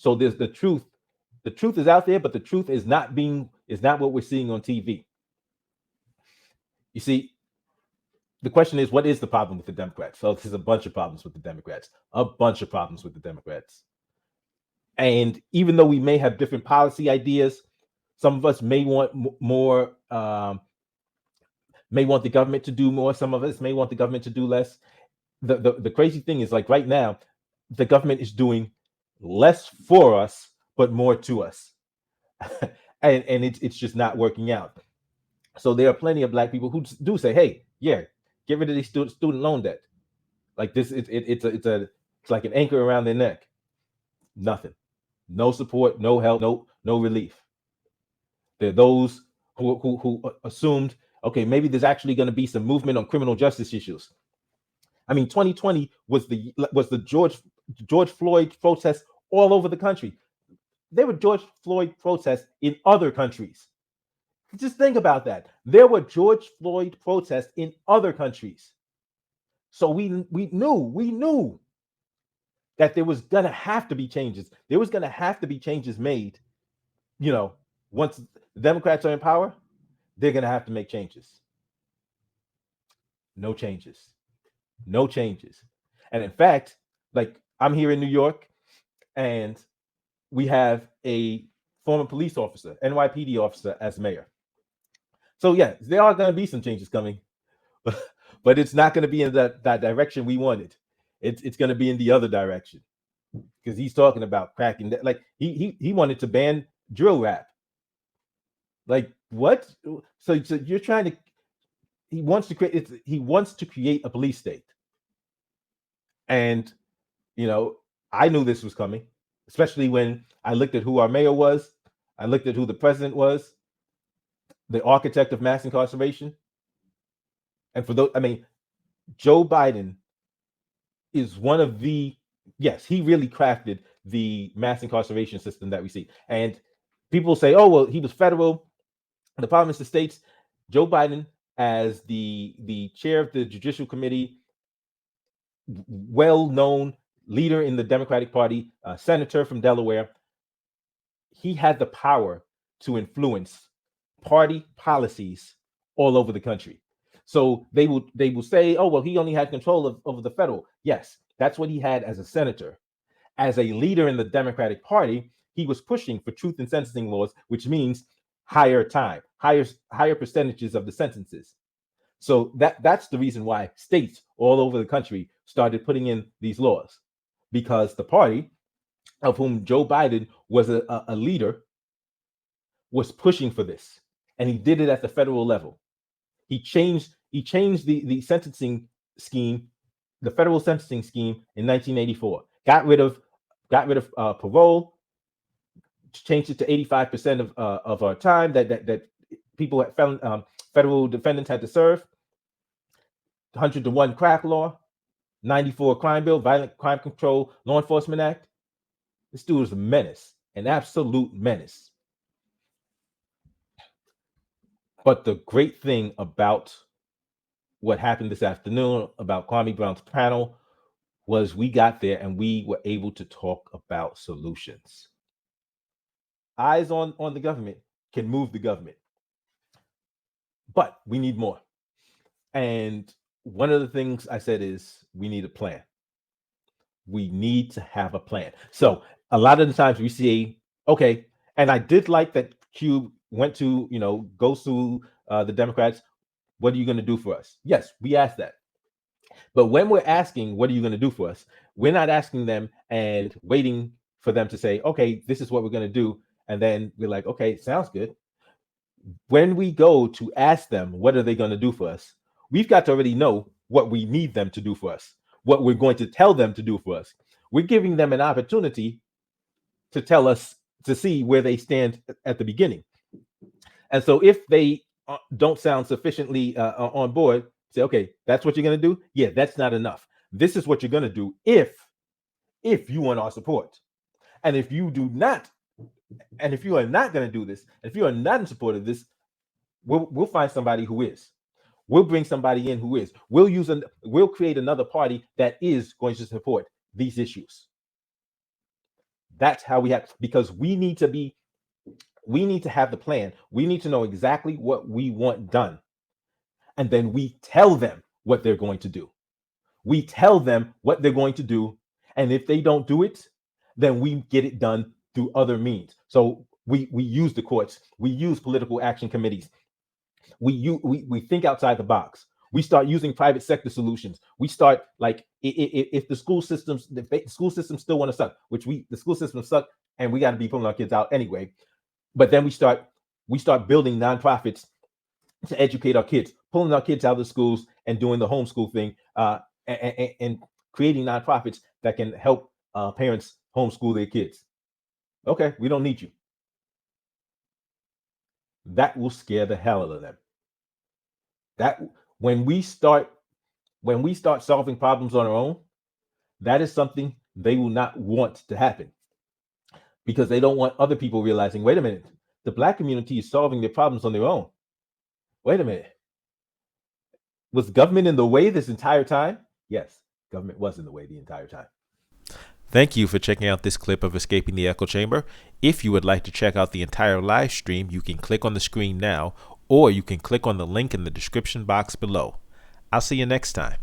So there's the truth. The truth is out there, but the truth is not what we're seeing on TV. You see, the question is, what is the problem with the Democrats? So there's a bunch of problems with the Democrats, a bunch of problems with the Democrats. And even though we may have different policy ideas, some of us may want more, may want the government to do more. Some of us may want the government to do less. The crazy thing is, like right now, the government is doing less for us, but more to us. And it's just not working out. So there are plenty of black people who do say, hey, yeah, get rid of the student loan debt. Like this, it's like an anchor around their neck. Nothing. No support, no help, no relief. There are those who assumed, okay, maybe there's actually going to be some movement on criminal justice issues. I mean, 2020 was the George Floyd protests all over the country. There were George Floyd protests in other countries. Just think about that. There were George Floyd protests in other countries. So we knew that there was gonna have to be changes. There was gonna have to be changes made. Once the Democrats are in power, they're gonna have to make changes. No changes. No changes. And in fact, like I'm here in New York, and we have a former police officer, NYPD officer, as mayor. So yeah, there are going to be some changes coming, but it's not going to be in that direction we wanted. It's going to be in the other direction, because he's talking about cracking that. Like he wanted to ban drill rap. Like what? So you're trying to? He wants to create a police state, and I knew this was coming, especially when I looked at who our mayor was. I looked at who the president was, the architect of mass incarceration. And for those, I mean, Joe Biden is one of yes, he really crafted the mass incarceration system that we see. And people say, oh, well, he was federal. The problem is the states. Joe Biden, as the chair of the Judicial Committee, well-known leader in the Democratic Party, senator from Delaware, he had the power to influence party policies all over the country. So they will say, oh, well, he only had control of the federal. Yes, that's what he had as a senator. As a leader in the Democratic Party, he was pushing for truth in sentencing laws, which means higher time, higher percentages of the sentences. So that's the reason why states all over the country started putting in these laws, because the party of whom Joe Biden was a leader was pushing for this, and he did it at the federal level. He changed the sentencing scheme, the federal sentencing scheme in 1984. Got rid of parole, changed it to 85% of our time that people federal defendants had to serve. 100-to-1 crack law, 94 crime bill, Violent Crime Control Law Enforcement Act. This dude is a menace, an absolute menace. But the great thing about what happened this afternoon, about Kwame Brown's panel, was we got there and we were able to talk about solutions. Eyes on the government can move the government, but we need more. And one of the things I said is we need a plan. We need to have a plan. So a lot of the times we see, okay, and I did like that Cube went to, goes to the Democrats. What are you going to do for us? Yes, we asked that. But when we're asking, what are you going to do for us? We're not asking them and waiting for them to say, okay, this is what we're going to do. And then we're like, okay, sounds good. When we go to ask them, what are they going to do for us? We've got to already know what we need them to do for us, what we're going to tell them to do for us. We're giving them an opportunity to tell us, to see where they stand at the beginning. And so if they don't sound sufficiently on board, say, okay, that's what you're going to do. Yeah, that's not enough. This is what you're going to do if you want our support. And if you do not, and if you are not going to do this, if you are not in support of this, we'll find somebody who is. We'll bring somebody in who is. We'll create another party that is going to support these issues. That's how we have, because we need to have the plan. We need to know exactly what we want done. And then we tell them what they're going to do. We tell them what they're going to do. And if they don't do it, then we get it done through other means. So we use the courts, we use political action committees, we think outside the box. We start using private sector solutions. We start, like, if the school systems still want to suck, which the school systems suck, and we got to be pulling our kids out anyway. But then we start building nonprofits to educate our kids, pulling our kids out of the schools and doing the homeschool thing, and creating nonprofits that can help parents homeschool their kids. Okay, we don't need you. That will scare the hell out of them. That when we start solving problems on our own, that is something they will not want to happen, because they don't want other people realizing, wait a minute, the Black community is solving their problems on their own. Wait a minute. Was government in the way this entire time? Yes, government was in the way the entire time. Thank you for checking out this clip of Escaping the Echo Chamber. If you would like to check out the entire live stream, you can click on the screen now, or you can click on the link in the description box below. I'll see you next time.